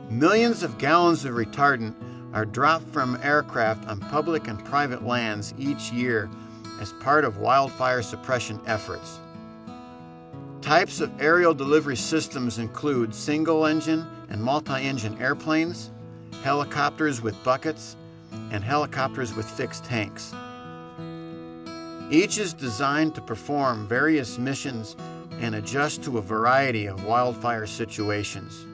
Millions of gallons of retardant are dropped from aircraft on public and private lands each year as part of wildfire suppression efforts. Types of aerial delivery systems include single-engine and multi-engine airplanes, helicopters with buckets, and helicopters with fixed tanks. Each is designed to perform various missions and adjust to a variety of wildfire situations.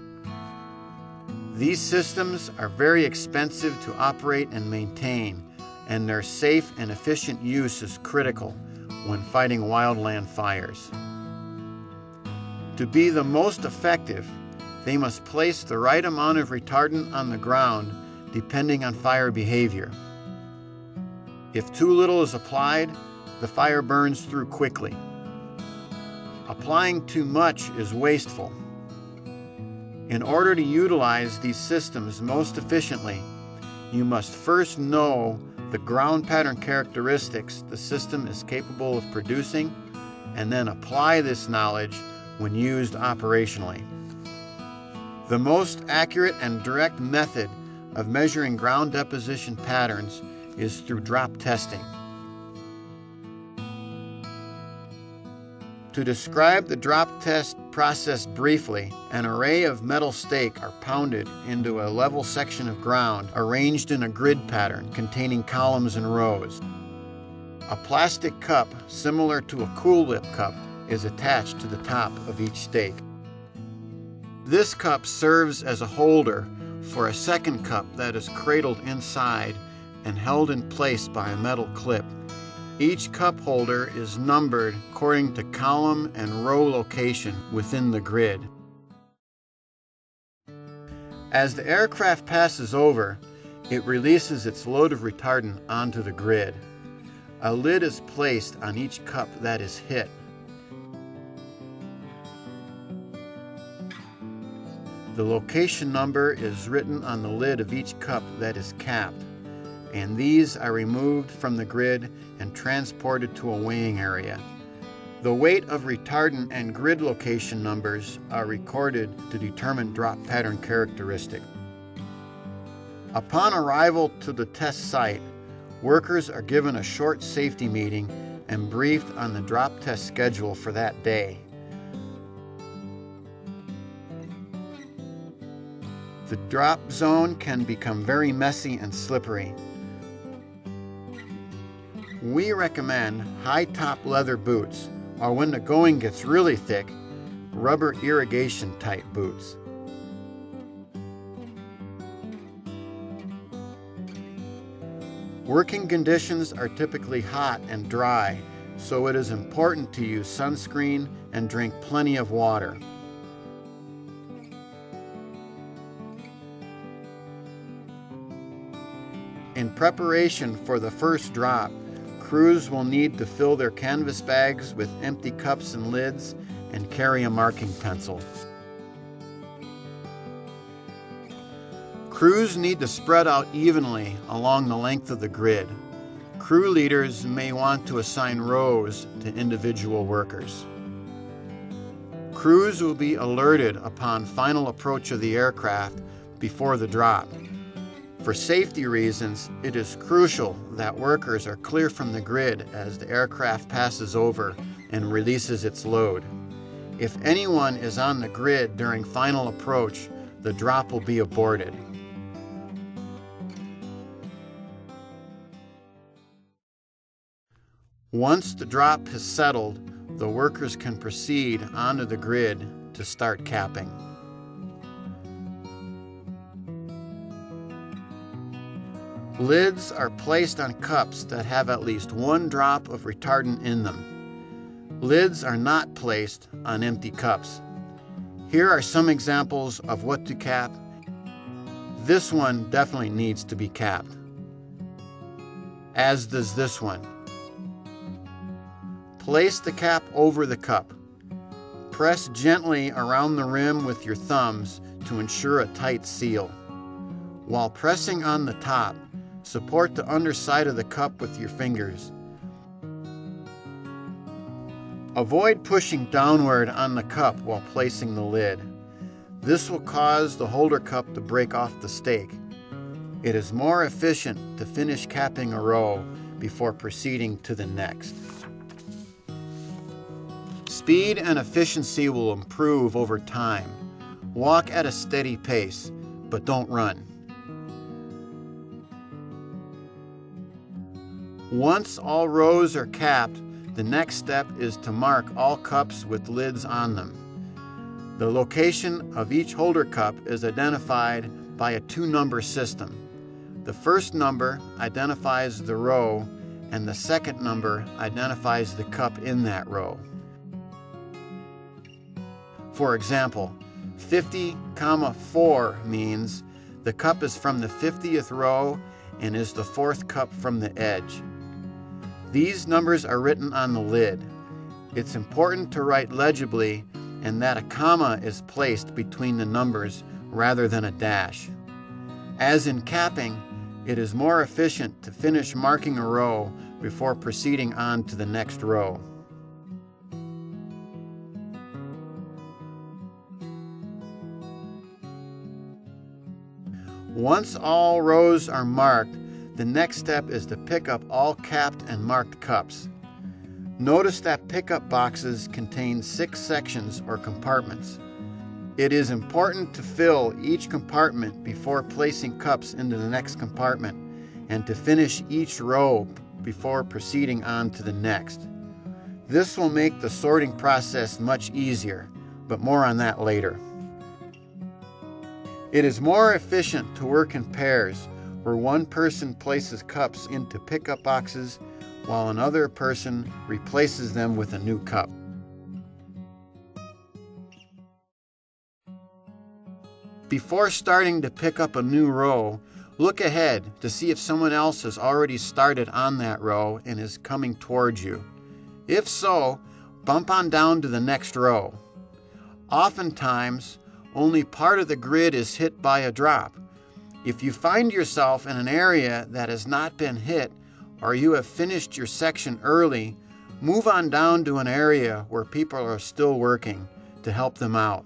These systems are very expensive to operate and maintain, and their safe and efficient use is critical when fighting wildland fires. To be the most effective, they must place the right amount of retardant on the ground depending on fire behavior. If too little is applied, the fire burns through quickly. Applying too much is wasteful. In order to utilize these systems most efficiently, you must first know the ground pattern characteristics the system is capable of producing, and then apply this knowledge when used operationally. The most accurate and direct method of measuring ground deposition patterns is through drop testing. To describe the drop test process briefly, an array of metal stakes are pounded into a level section of ground arranged in a grid pattern containing columns and rows. A plastic cup similar to a Cool Whip cup is attached to the top of each stake. This cup serves as a holder for a second cup that is cradled inside and held in place by a metal clip. Each cup holder is numbered according to column and row location within the grid. As the aircraft passes over, it releases its load of retardant onto the grid. A lid is placed on each cup that is hit. The location number is written on the lid of each cup that is capped, and these are removed from the grid and transported to a weighing area. The weight of retardant and grid location numbers are recorded to determine drop pattern characteristic. Upon arrival to the test site, workers are given a short safety meeting and briefed on the drop test schedule for that day. The drop zone can become very messy and slippery. We recommend high-top leather boots, or when the going gets really thick, rubber irrigation-type boots. Working conditions are typically hot and dry, so it is important to use sunscreen and drink plenty of water. In preparation for the first drop, crews will need to fill their canvas bags with empty cups and lids and carry a marking pencil. Crews need to spread out evenly along the length of the grid. Crew leaders may want to assign rows to individual workers. Crews will be alerted upon final approach of the aircraft before the drop. For safety reasons, it is crucial that workers are clear from the grid as the aircraft passes over and releases its load. If anyone is on the grid during final approach, the drop will be aborted. Once the drop has settled, the workers can proceed onto the grid to start capping. Lids are placed on cups that have at least one drop of retardant in them. Lids are not placed on empty cups. Here are some examples of what to cap. This one definitely needs to be capped, as does this one. Place the cap over the cup. Press gently around the rim with your thumbs to ensure a tight seal. While pressing on the top, support the underside of the cup with your fingers. Avoid pushing downward on the cup while placing the lid. This will cause the holder cup to break off the stake. It is more efficient to finish capping a row before proceeding to the next. Speed and efficiency will improve over time. Walk at a steady pace, but don't run. Once all rows are capped, the next step is to mark all cups with lids on them. The location of each holder cup is identified by a 2-number system. The first number identifies the row, and the second number identifies the cup in that row. For example, 50,4 means the cup is from the 50th row and is the 4th cup from the edge. These numbers are written on the lid. It's important to write legibly and that a comma is placed between the numbers rather than a dash. As in capping, it is more efficient to finish marking a row before proceeding on to the next row. Once all rows are marked, the next step is to pick up all capped and marked cups. Notice that pickup boxes contain 6 sections or compartments. It is important to fill each compartment before placing cups into the next compartment and to finish each row before proceeding on to the next. This will make the sorting process much easier, but more on that later. It is more efficient to work in pairs, where one person places cups into pickup boxes while another person replaces them with a new cup. Before starting to pick up a new row, look ahead to see if someone else has already started on that row and is coming towards you. If so, bump on down to the next row. Oftentimes, only part of the grid is hit by a drop. If you find yourself in an area that has not been hit, or you have finished your section early, move on down to an area where people are still working to help them out.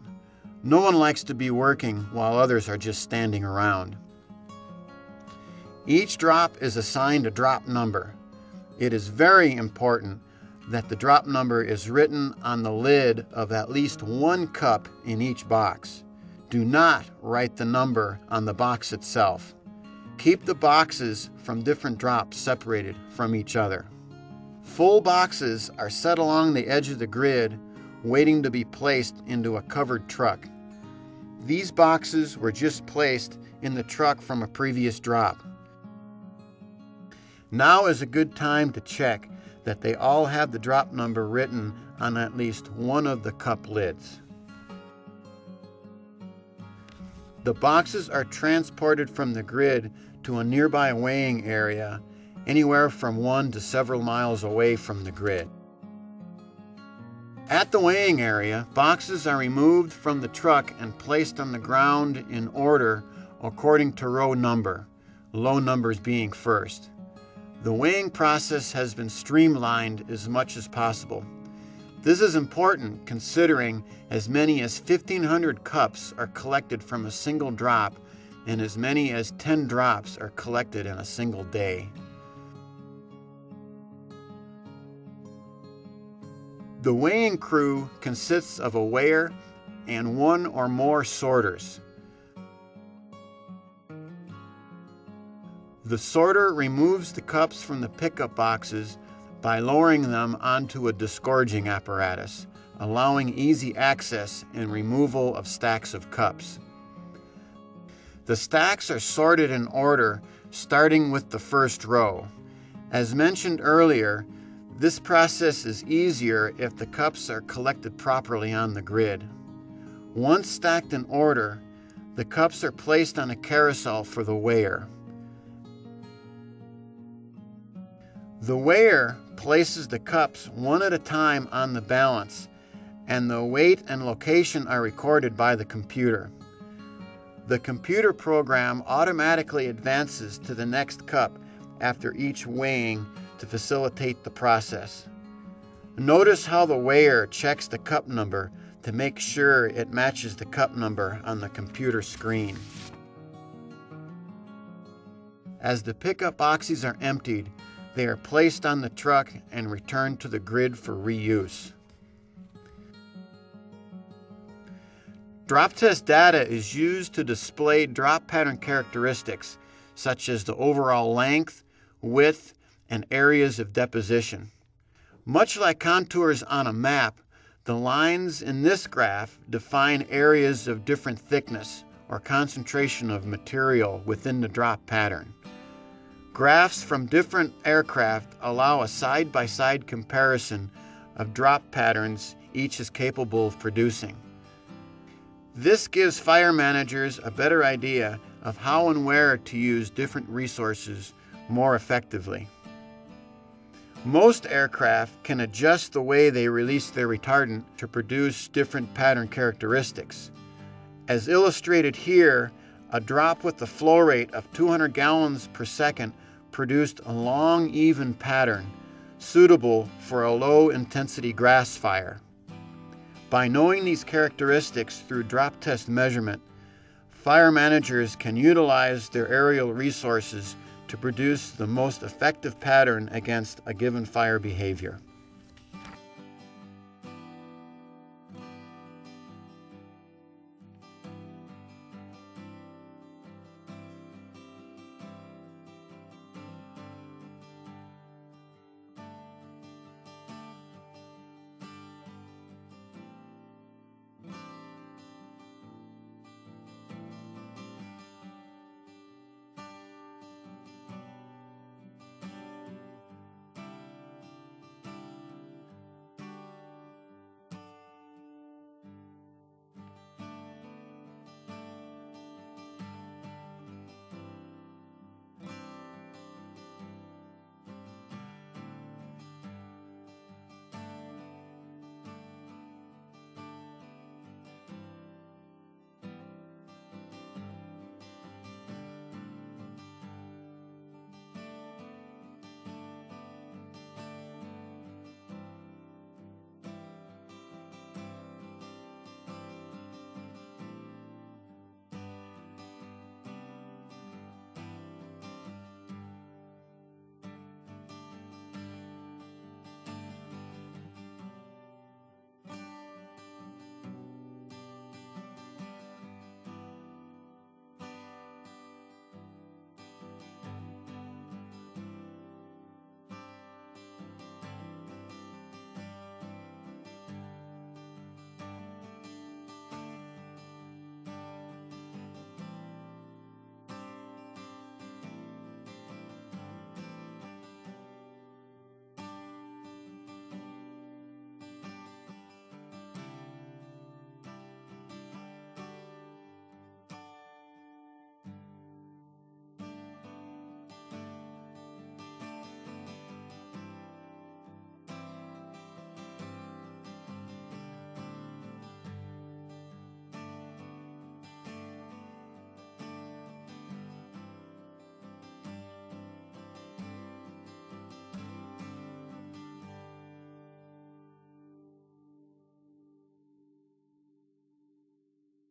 No one likes to be working while others are just standing around. Each drop is assigned a drop number. It is very important that the drop number is written on the lid of at least one cup in each box. Do not write the number on the box itself. Keep the boxes from different drops separated from each other. Full boxes are set along the edge of the grid, waiting to be placed into a covered truck. These boxes were just placed in the truck from a previous drop. Now is a good time to check that they all have the drop number written on at least one of the cup lids. The boxes are transported from the grid to a nearby weighing area, anywhere from 1 to several miles away from the grid. At the weighing area, boxes are removed from the truck and placed on the ground in order according to row number, low numbers being first. The weighing process has been streamlined as much as possible. This is important considering as many as 1,500 cups are collected from a single drop and as many as 10 drops are collected in a single day. The weighing crew consists of a weigher and 1 or more sorters. The sorter removes the cups from the pickup boxes by lowering them onto a disgorging apparatus, allowing easy access and removal of stacks of cups. The stacks are sorted in order, starting with the first row. As mentioned earlier, this process is easier if the cups are collected properly on the grid. Once stacked in order, the cups are placed on a carousel for the weigher. The weigher places the cups one at a time on the balance, and the weight and location are recorded by the computer. The computer program automatically advances to the next cup after each weighing to facilitate the process. Notice how the weigher checks the cup number to make sure it matches the cup number on the computer screen. As the pickup boxes are emptied, they are placed on the truck and returned to the grid for reuse. Drop test data is used to display drop pattern characteristics such as the overall length, width, and areas of deposition. Much like contours on a map, the lines in this graph define areas of different thickness or concentration of material within the drop pattern. Graphs from different aircraft allow a side-by-side comparison of drop patterns each is capable of producing. This gives fire managers a better idea of how and where to use different resources more effectively. Most aircraft can adjust the way they release their retardant to produce different pattern characteristics. As illustrated here, a drop with a flow rate of 200 gallons per second produced a long, even pattern suitable for a low-intensity grass fire. By knowing these characteristics through drop test measurement, fire managers can utilize their aerial resources to produce the most effective pattern against a given fire behavior.